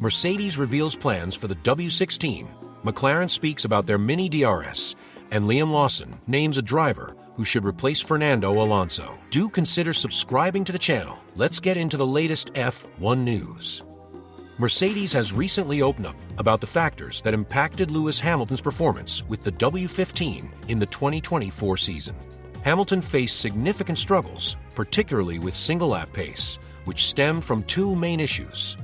Mercedes reveals plans for the W16, McLaren speaks about their mini DRS, and Liam Lawson names a driver who should replace Fernando Alonso. Do consider subscribing to the channel. Let's get into the latest F1 news. Mercedes has recently opened up about the factors that impacted Lewis Hamilton's performance with the W15 in the 2024 season. Hamilton faced significant struggles, particularly with single-lap pace, which stemmed from two main issues: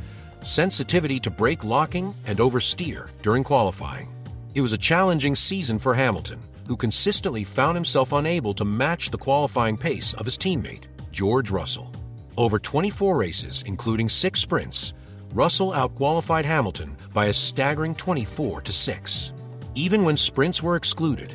sensitivity to brake locking and oversteer during qualifying. It was a challenging season for Hamilton, who consistently found himself unable to match the qualifying pace of his teammate, George Russell. Over 24 races, including 6 sprints, Russell outqualified Hamilton by a staggering 24-6. Even when sprints were excluded,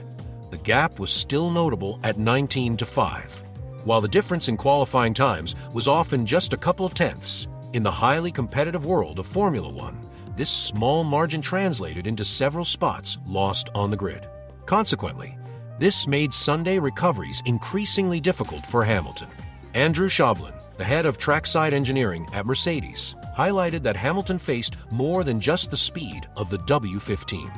the gap was still notable at 19-5. While the difference in qualifying times was often just a couple of tenths, in the highly competitive world of Formula One, this small margin translated into several spots lost on the grid. Consequently, this made Sunday recoveries increasingly difficult for Hamilton. Andrew Shovlin, the head of trackside engineering at Mercedes, highlighted that Hamilton faced more than just the speed of the W15.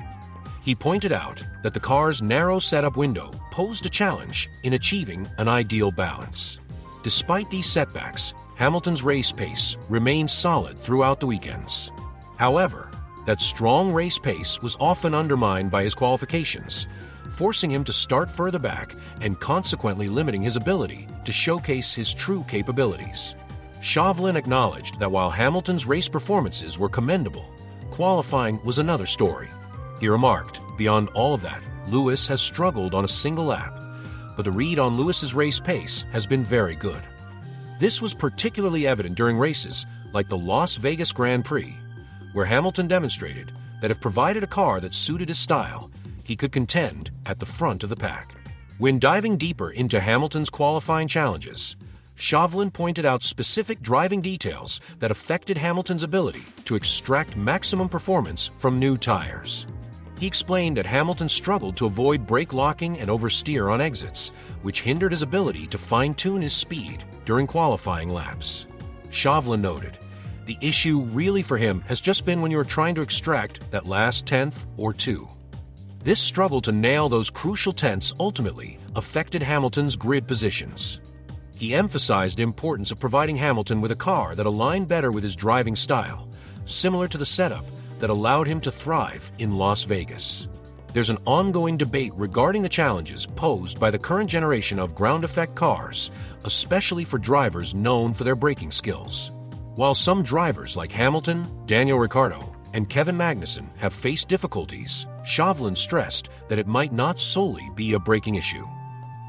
He pointed out that the car's narrow setup window posed a challenge in achieving an ideal balance. Despite these setbacks, Hamilton's race pace remained solid throughout the weekends. However, that strong race pace was often undermined by his qualifications, forcing him to start further back and consequently limiting his ability to showcase his true capabilities. Shovlin acknowledged that while Hamilton's race performances were commendable, qualifying was another story. He remarked, "Beyond all of that, Lewis has struggled on a single lap, but the read on Lewis's race pace has been very good." This was particularly evident during races like the Las Vegas Grand Prix, where Hamilton demonstrated that if provided a car that suited his style, he could contend at the front of the pack. When diving deeper into Hamilton's qualifying challenges, Shovlin pointed out specific driving details that affected Hamilton's ability to extract maximum performance from new tires. He explained that Hamilton struggled to avoid brake locking and oversteer on exits, which hindered his ability to fine-tune his speed during qualifying laps. Shovlin noted, "The issue really for him has just been when you are trying to extract that last tenth or two." This struggle to nail those crucial tenths ultimately affected Hamilton's grid positions. He emphasized the importance of providing Hamilton with a car that aligned better with his driving style, similar to the setup that allowed him to thrive in Las Vegas. There's an ongoing debate regarding the challenges posed by the current generation of ground effect cars, especially for drivers known for their braking skills. While some drivers like Hamilton, Daniel Ricciardo, and Kevin Magnussen have faced difficulties, Shovlin stressed that it might not solely be a braking issue.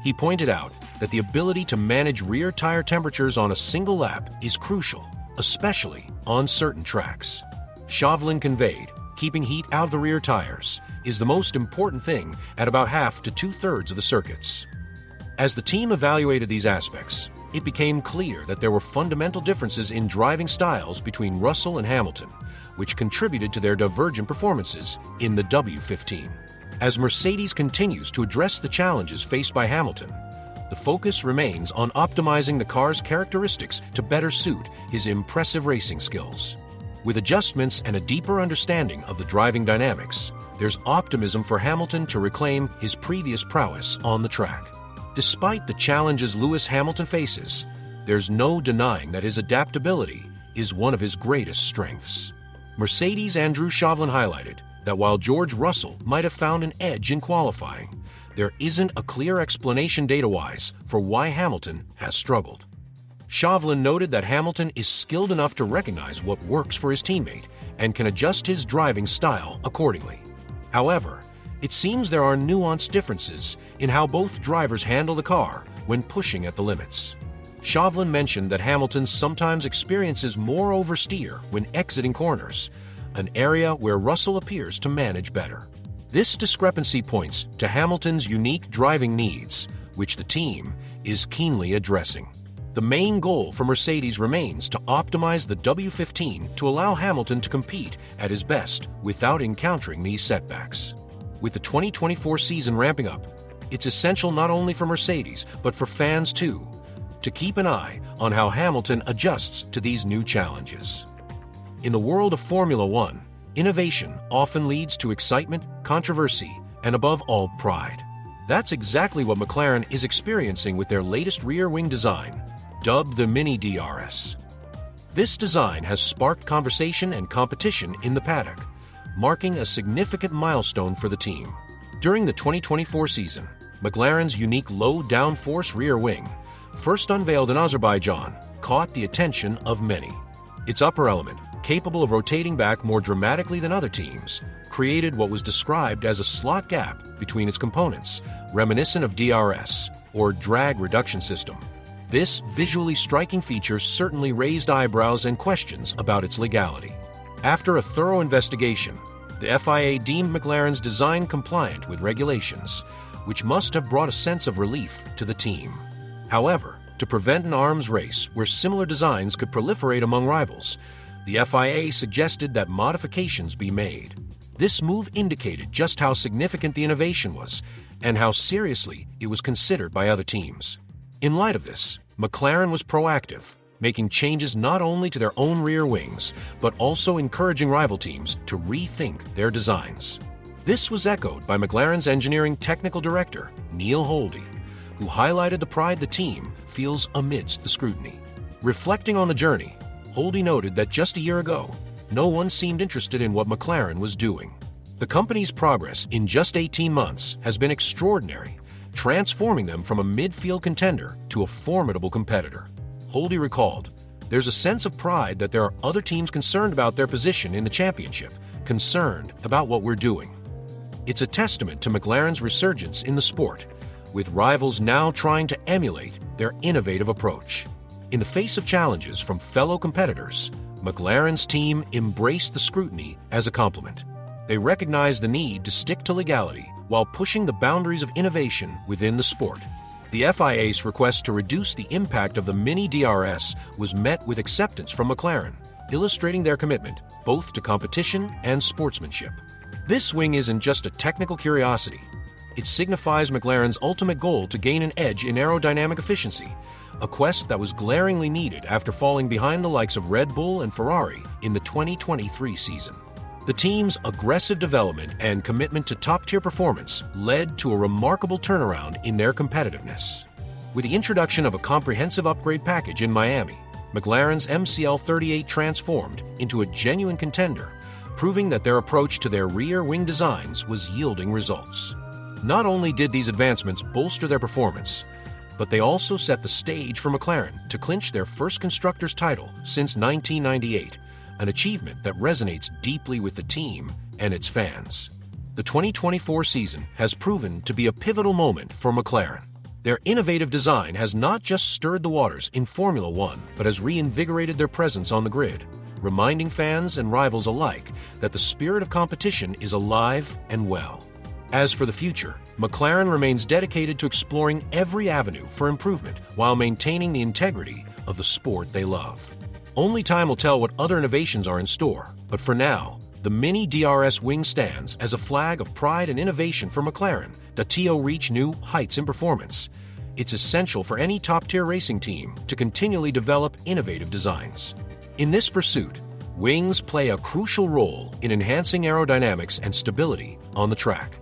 He pointed out that the ability to manage rear tire temperatures on a single lap is crucial, especially on certain tracks. Shovlin conveyed, keeping heat out of the rear tires is the most important thing at about half to two-thirds of the circuits. As the team evaluated these aspects, it became clear that there were fundamental differences in driving styles between Russell and Hamilton, which contributed to their divergent performances in the W15. As Mercedes continues to address the challenges faced by Hamilton, the focus remains on optimizing the car's characteristics to better suit his impressive racing skills. With adjustments and a deeper understanding of the driving dynamics, there's optimism for Hamilton to reclaim his previous prowess on the track. Despite the challenges Lewis Hamilton faces, there's no denying that his adaptability is one of his greatest strengths. Mercedes' Andrew Shovlin highlighted that while George Russell might have found an edge in qualifying, there isn't a clear explanation data-wise for why Hamilton has struggled. Shovlin noted that Hamilton is skilled enough to recognize what works for his teammate and can adjust his driving style accordingly. However, it seems there are nuanced differences in how both drivers handle the car when pushing at the limits. Shovlin mentioned that Hamilton sometimes experiences more oversteer when exiting corners, an area where Russell appears to manage better. This discrepancy points to Hamilton's unique driving needs, which the team is keenly addressing. The main goal for Mercedes remains to optimize the W15 to allow Hamilton to compete at his best without encountering these setbacks. With the 2024 season ramping up, it's essential not only for Mercedes, but for fans too, to keep an eye on how Hamilton adjusts to these new challenges. In the world of Formula One, innovation often leads to excitement, controversy, and above all, pride. That's exactly what McLaren is experiencing with their latest rear wing design, dubbed the Mini DRS. This design has sparked conversation and competition in the paddock, marking a significant milestone for the team. During the 2024 season, McLaren's unique low downforce rear wing, first unveiled in Azerbaijan, caught the attention of many. Its upper element, capable of rotating back more dramatically than other teams, created what was described as a slot gap between its components, reminiscent of DRS, or drag reduction system. This visually striking feature certainly raised eyebrows and questions about its legality. After a thorough investigation, the FIA deemed McLaren's design compliant with regulations, which must have brought a sense of relief to the team. However, to prevent an arms race where similar designs could proliferate among rivals, the FIA suggested that modifications be made. This move indicated just how significant the innovation was and how seriously it was considered by other teams. In light of this, McLaren was proactive, making changes not only to their own rear wings, but also encouraging rival teams to rethink their designs. This was echoed by McLaren's engineering technical director, Neil Holdy, who highlighted the pride the team feels amidst the scrutiny. Reflecting on the journey, Holdy noted that just a year ago, no one seemed interested in what McLaren was doing. The company's progress in just 18 months has been extraordinary, transforming them from a midfield contender to a formidable competitor. Holdy recalled, "There's a sense of pride that there are other teams concerned about their position in the championship, concerned about what we're doing." It's a testament to McLaren's resurgence in the sport, with rivals now trying to emulate their innovative approach. In the face of challenges from fellow competitors, McLaren's team embraced the scrutiny as a compliment. They recognized the need to stick to legality while pushing the boundaries of innovation within the sport. The FIA's request to reduce the impact of the Mini DRS was met with acceptance from McLaren, illustrating their commitment both to competition and sportsmanship. This wing isn't just a technical curiosity. It signifies McLaren's ultimate goal to gain an edge in aerodynamic efficiency, a quest that was glaringly needed after falling behind the likes of Red Bull and Ferrari in the 2023 season. The team's aggressive development and commitment to top-tier performance led to a remarkable turnaround in their competitiveness. With the introduction of a comprehensive upgrade package in Miami, McLaren's MCL38 transformed into a genuine contender, proving that their approach to their rear wing designs was yielding results. Not only did these advancements bolster their performance, but they also set the stage for McLaren to clinch their first constructors' title since 1998, an achievement that resonates deeply with the team and its fans. The 2024 season has proven to be a pivotal moment for McLaren. Their innovative design has not just stirred the waters in Formula One, but has reinvigorated their presence on the grid, reminding fans and rivals alike that the spirit of competition is alive and well. As for the future, McLaren remains dedicated to exploring every avenue for improvement while maintaining the integrity of the sport they love. Only time will tell what other innovations are in store, but for now, the Mini DRS wing stands as a flag of pride and innovation for McLaren to reach new heights in performance. It's essential for any top-tier racing team to continually develop innovative designs. In this pursuit, wings play a crucial role in enhancing aerodynamics and stability on the track.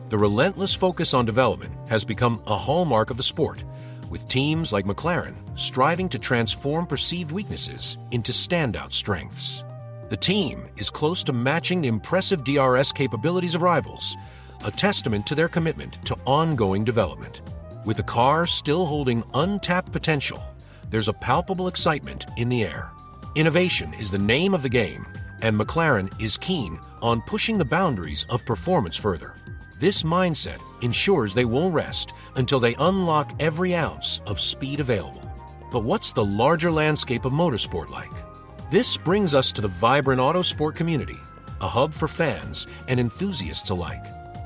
The relentless focus on development has become a hallmark of the sport, with teams like McLaren striving to transform perceived weaknesses into standout strengths. The team is close to matching the impressive DRS capabilities of rivals, a testament to their commitment to ongoing development. With the car still holding untapped potential, there's a palpable excitement in the air. Innovation is the name of the game, and McLaren is keen on pushing the boundaries of performance further. This mindset ensures they won't rest until they unlock every ounce of speed available. But what's the larger landscape of motorsport like? This brings us to the vibrant autosport community, a hub for fans and enthusiasts alike.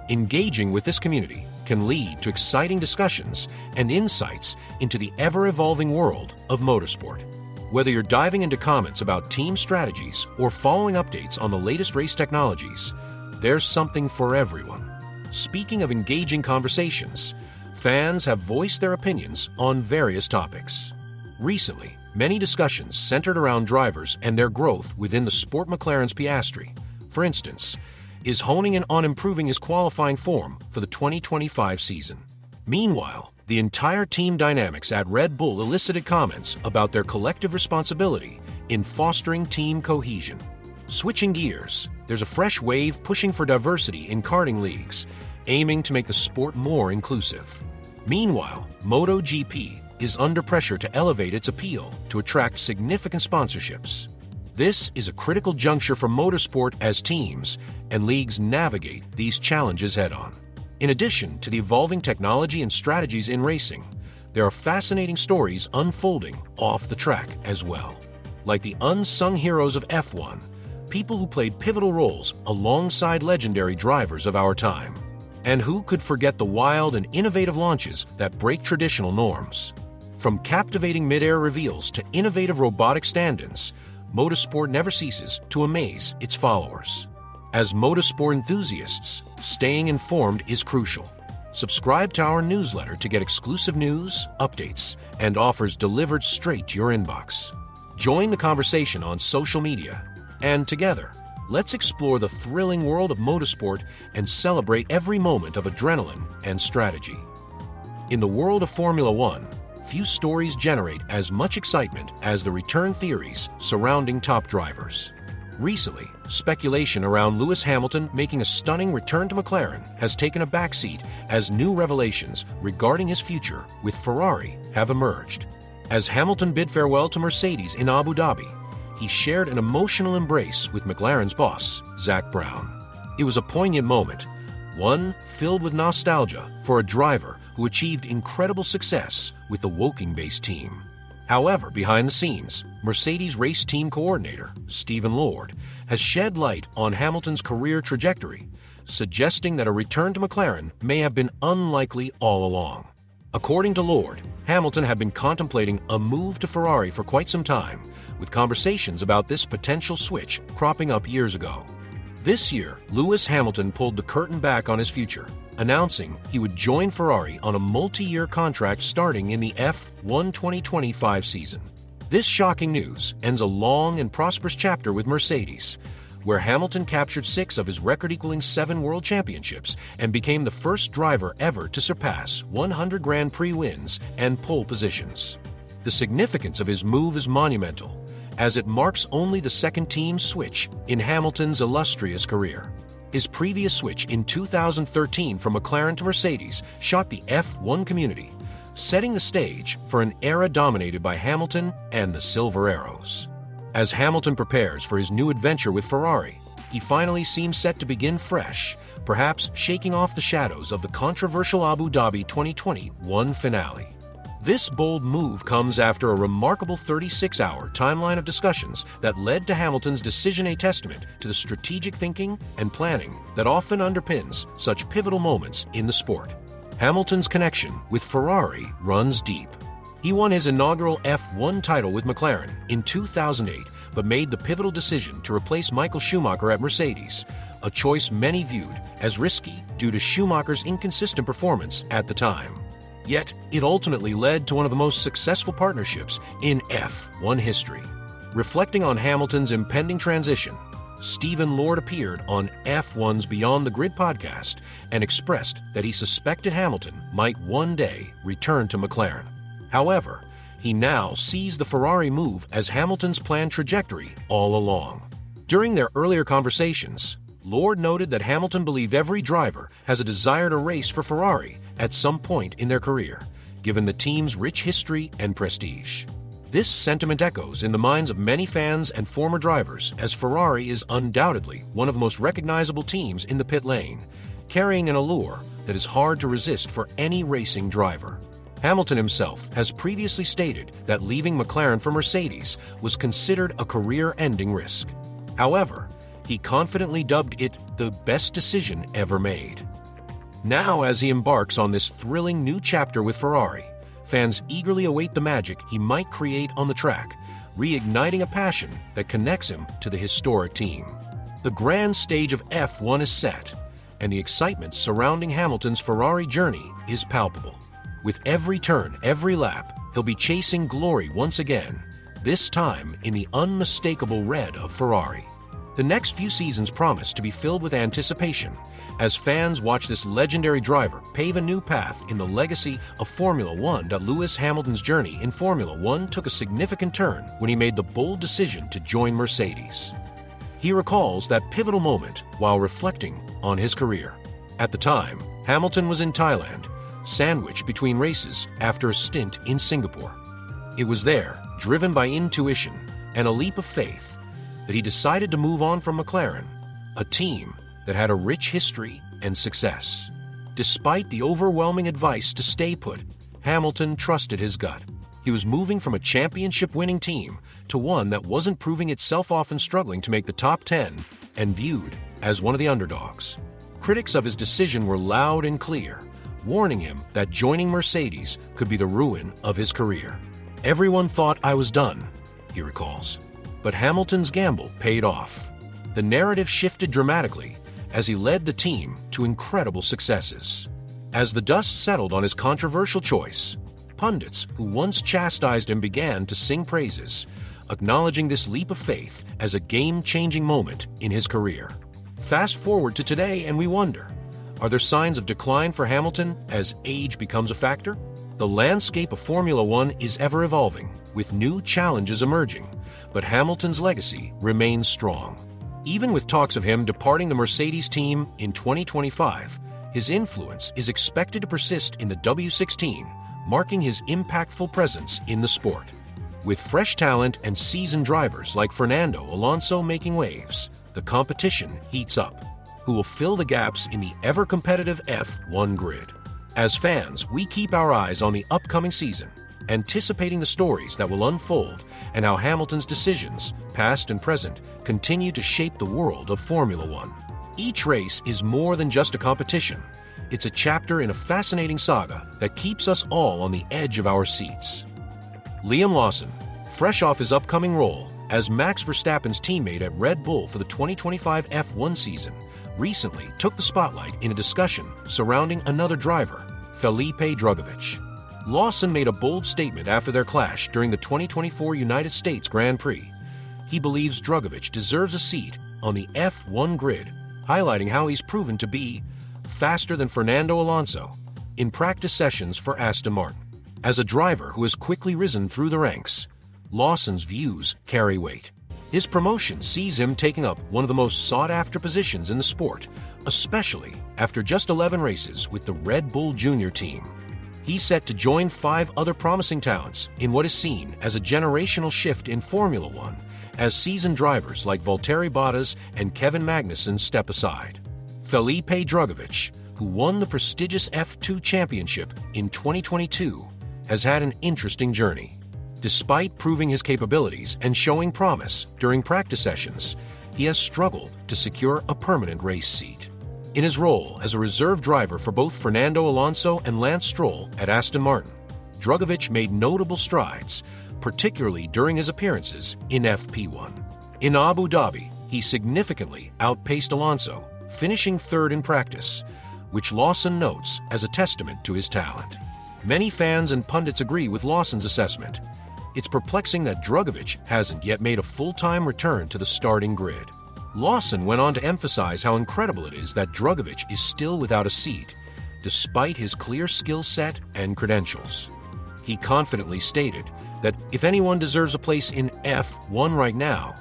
Engaging with this community can lead to exciting discussions and insights into the ever-evolving world of motorsport. Whether you're diving into comments about team strategies or following updates on the latest race technologies, there's something for everyone. Speaking of engaging conversations, fans have voiced their opinions on various topics. Recently, Many discussions centered around drivers and their growth within the Sport. McLaren's Piastri, for instance, is honing in on improving his qualifying form for the 2025 season. Meanwhile, the entire team dynamics at Red Bull elicited comments about their collective responsibility in fostering team cohesion. Switching gears, there's a fresh wave pushing for diversity in karting leagues, aiming to make the sport more inclusive. Meanwhile, MotoGP is under pressure to elevate its appeal to attract significant sponsorships. This is a critical juncture for motorsport as teams and leagues navigate these challenges head-on. In addition to the evolving technology and strategies in racing, there are fascinating stories unfolding off the track as well. Like the unsung heroes of F1, people who played pivotal roles alongside legendary drivers of our time. And who could forget the wild and innovative launches that break traditional norms? From captivating mid-air reveals to innovative robotic stand-ins, motorsport never ceases to amaze its followers. As motorsport enthusiasts, staying informed is crucial. Subscribe to our newsletter to get exclusive news, updates, and offers delivered straight to your inbox. Join the conversation on social media, and together, let's explore the thrilling world of motorsport and celebrate every moment of adrenaline and strategy. In the world of Formula One, few stories generate as much excitement as the return theories surrounding top drivers. Recently, speculation around Lewis Hamilton making a stunning return to McLaren has taken a backseat as new revelations regarding his future with Ferrari have emerged. As Hamilton bid farewell to Mercedes in Abu Dhabi, he shared an emotional embrace with McLaren's boss, Zak Brown. It was a poignant moment, one filled with nostalgia for a driver who achieved incredible success with the Woking-based team. However, behind the scenes, Mercedes race team coordinator, Stephen Lord, has shed light on Hamilton's career trajectory, suggesting that a return to McLaren may have been unlikely all along. According to Lord, Hamilton had been contemplating a move to Ferrari for quite some time, with conversations about this potential switch cropping up years ago. This year, Lewis Hamilton pulled the curtain back on his future, announcing he would join Ferrari on a multi-year contract starting in the F1 2025 season. This shocking news ends a long and prosperous chapter with Mercedes, where Hamilton captured 6 of his record-equaling 7 world championships and became the first driver ever to surpass 100 Grand Prix wins and pole positions. The significance of his move is monumental, as it marks only the second team switch in Hamilton's illustrious career. His previous switch in 2013 from McLaren to Mercedes shocked the F1 community, setting the stage for an era dominated by Hamilton and the Silver Arrows. As Hamilton prepares for his new adventure with Ferrari, he finally seems set to begin fresh, perhaps shaking off the shadows of the controversial Abu Dhabi 2021 finale. This bold move comes after a remarkable 36-hour timeline of discussions that led to Hamilton's decision, a testament to the strategic thinking and planning that often underpins such pivotal moments in the sport. Hamilton's connection with Ferrari runs deep. He won his inaugural F1 title with McLaren in 2008, but made the pivotal decision to replace Michael Schumacher at Mercedes, a choice many viewed as risky due to Schumacher's inconsistent performance at the time. Yet, it ultimately led to one of the most successful partnerships in F1 history. Reflecting on Hamilton's impending transition, Stephen Lord appeared on F1's Beyond the Grid podcast and expressed that he suspected Hamilton might one day return to McLaren. However, he now sees the Ferrari move as Hamilton's planned trajectory all along. During their earlier conversations, Lord noted that Hamilton believed every driver has a desire to race for Ferrari at some point in their career, given the team's rich history and prestige. This sentiment echoes in the minds of many fans and former drivers, as Ferrari is undoubtedly one of the most recognizable teams in the pit lane, carrying an allure that is hard to resist for any racing driver. Hamilton himself has previously stated that leaving McLaren for Mercedes was considered a career-ending risk. However, he confidently dubbed it the best decision ever made. Now, as he embarks on this thrilling new chapter with Ferrari, fans eagerly await the magic he might create on the track, reigniting a passion that connects him to the historic team. The grand stage of F1 is set, and the excitement surrounding Hamilton's Ferrari journey is palpable. With every turn, every lap, he'll be chasing glory once again, this time in the unmistakable red of Ferrari. The next few seasons promise to be filled with anticipation as fans watch this legendary driver pave a new path in the legacy of Formula One. Lewis Hamilton's journey in Formula One took a significant turn when he made the bold decision to join Mercedes. He recalls that pivotal moment while reflecting on his career. At the time, Hamilton was in Thailand, sandwiched between races after a stint in Singapore. It was there, driven by intuition and a leap of faith, that he decided to move on from Mclaren, a team that had a rich history and success. Despite the overwhelming advice to stay put, Hamilton trusted his gut. He was moving from a championship-winning team to one that wasn't proving itself off and struggling to make the top 10 and viewed as one of the underdogs. Critics of his decision were loud and clear, warning him that joining Mercedes could be the ruin of his career. "Everyone thought I was done," he recalls. But Hamilton's gamble paid off. The narrative shifted dramatically as he led the team to incredible successes. As the dust settled on his controversial choice, pundits who once chastised him began to sing praises, acknowledging this leap of faith as a game-changing moment in his career. Fast forward to today and we wonder, are there signs of decline for Hamilton as age becomes a factor? The landscape of Formula One is ever evolving, with new challenges emerging, but Hamilton's legacy remains strong. Even with talks of him departing the Mercedes team in 2025, his influence is expected to persist in the W16, marking his impactful presence in the sport. With fresh talent and seasoned drivers like Fernando Alonso making waves, the competition heats up. Who will fill the gaps in the ever-competitive F1 grid? As fans, we keep our eyes on the upcoming season, anticipating the stories that will unfold and how Hamilton's decisions, past and present, continue to shape the world of Formula One. Each race is more than just a competition. It's a chapter in a fascinating saga that keeps us all on the edge of our seats. Liam Lawson, fresh off his upcoming role as Max Verstappen's teammate at Red Bull for the 2025 F1 season, recently took the spotlight in a discussion surrounding another driver, Felipe Drugovich. Lawson made a bold statement after their clash during the 2024 United States Grand Prix. He believes Drugovich deserves a seat on the F1 grid, highlighting how he's proven to be faster than Fernando Alonso in practice sessions for Aston Martin. As a driver who has quickly risen through the ranks, Lawson's views carry weight. His promotion sees him taking up one of the most sought-after positions in the sport, especially after just 11 races with the Red Bull Junior team. He's set to join 5 other promising talents in what is seen as a generational shift in Formula One as seasoned drivers like Valtteri Bottas and Kevin Magnussen step aside. Felipe Drugovich, who won the prestigious F2 championship in 2022, has had an interesting journey. Despite proving his capabilities and showing promise during practice sessions, he has struggled to secure a permanent race seat. In his role as a reserve driver for both Fernando Alonso and Lance Stroll at Aston Martin, Drugovich made notable strides, particularly during his appearances in FP1. In Abu Dhabi, he significantly outpaced Alonso, finishing third in practice, which Lawson notes as a testament to his talent. Many fans and pundits agree with Lawson's assessment. It's perplexing that Drugovich hasn't yet made a full-time return to the starting grid. Lawson went on to emphasize how incredible it is that Drugovich is still without a seat, despite his clear skill set and credentials. He confidently stated that if anyone deserves a place in F1 right now,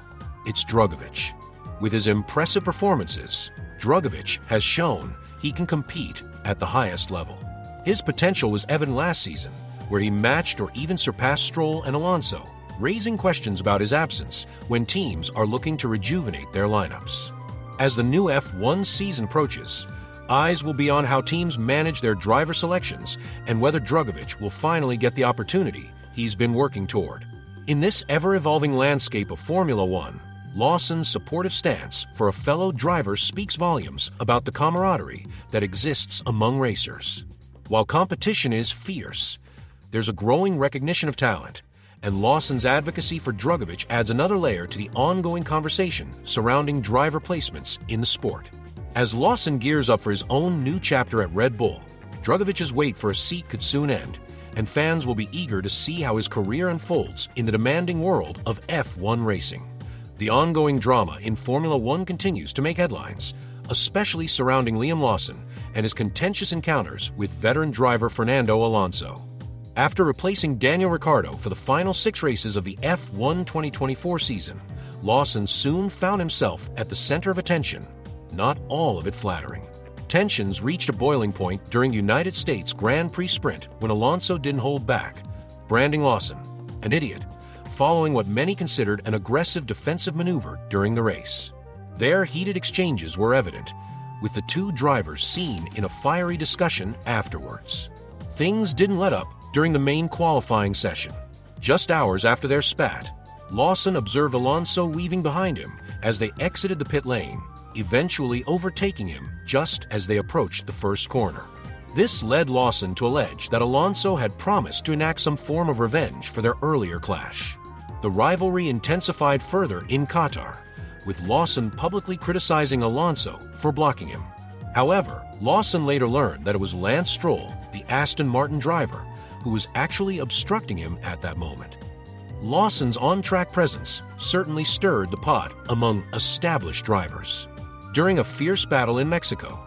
it's Drugovich. With his impressive performances, Drugovich has shown he can compete at the highest level. His potential was evident last season, where he matched or even surpassed Stroll and Alonso, raising questions about his absence when teams are looking to rejuvenate their lineups. As the new F1 season approaches, eyes will be on how teams manage their driver selections and whether Drugovich will finally get the opportunity he's been working toward. In this ever-evolving landscape of Formula One, Lawson's supportive stance for a fellow driver speaks volumes about the camaraderie that exists among racers. While competition is fierce, there's a growing recognition of talent, and Lawson's advocacy for Drugovich adds another layer to the ongoing conversation surrounding driver placements in the sport. As Lawson gears up for his own new chapter at Red Bull, Drugovich's wait for a seat could soon end, and fans will be eager to see how his career unfolds in the demanding world of F1 racing. The ongoing drama in Formula One continues to make headlines, especially surrounding Liam Lawson and his contentious encounters with veteran driver Fernando Alonso. After replacing Daniel Ricciardo for the final 6 races of the F1 2024 season, Lawson soon found himself at the center of attention, not all of it flattering. Tensions reached a boiling point during the United States Grand Prix sprint when Alonso didn't hold back, branding Lawson an idiot, following what many considered an aggressive defensive maneuver during the race. Their heated exchanges were evident, with the two drivers seen in a fiery discussion afterwards. Things didn't let up during the main qualifying session. Just hours after their spat, Lawson observed Alonso weaving behind him as they exited the pit lane, eventually overtaking him just as they approached the first corner. This led Lawson to allege that Alonso had promised to enact some form of revenge for their earlier clash. The rivalry intensified further in Qatar, with Lawson publicly criticizing Alonso for blocking him. However, Lawson later learned that it was Lance Stroll, the Aston Martin driver, who was actually obstructing him at that moment. Lawson's on-track presence certainly stirred the pot among established drivers. During a fierce battle in Mexico,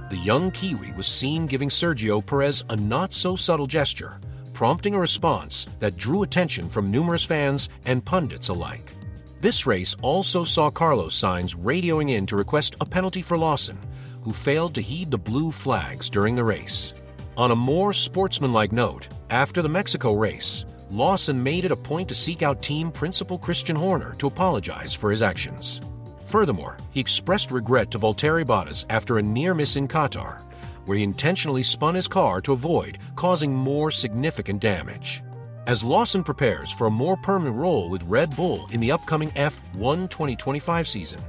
the young Kiwi was seen giving Sergio Perez a not-so-subtle gesture, prompting a response that drew attention from numerous fans and pundits alike. This race also saw Carlos Sainz radioing in to request a penalty for Lawson, who failed to heed the blue flags during the race. On a more sportsmanlike note, after the Mexico race, Lawson made it a point to seek out team principal Christian Horner to apologize for his actions. Furthermore, he expressed regret to Valtteri Bottas after a near miss in Qatar, where he intentionally spun his car to avoid causing more significant damage. As Lawson prepares for a more permanent role with Red Bull in the upcoming F1 2025 season,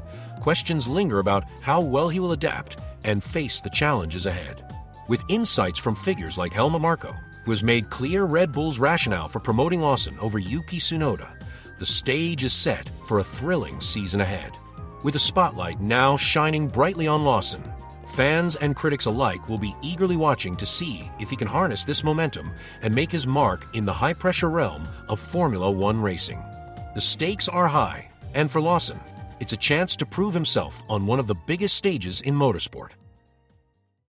questions linger about how well he will adapt and face the challenges ahead. With insights from figures like Helmut Marko, who has made clear Red Bull's rationale for promoting Lawson over Yuki Tsunoda, the stage is set for a thrilling season ahead. With the spotlight now shining brightly on Lawson, fans and critics alike will be eagerly watching to see if he can harness this momentum and make his mark in the high-pressure realm of Formula One racing. The stakes are high, and for Lawson, it's a chance to prove himself on one of the biggest stages in motorsport.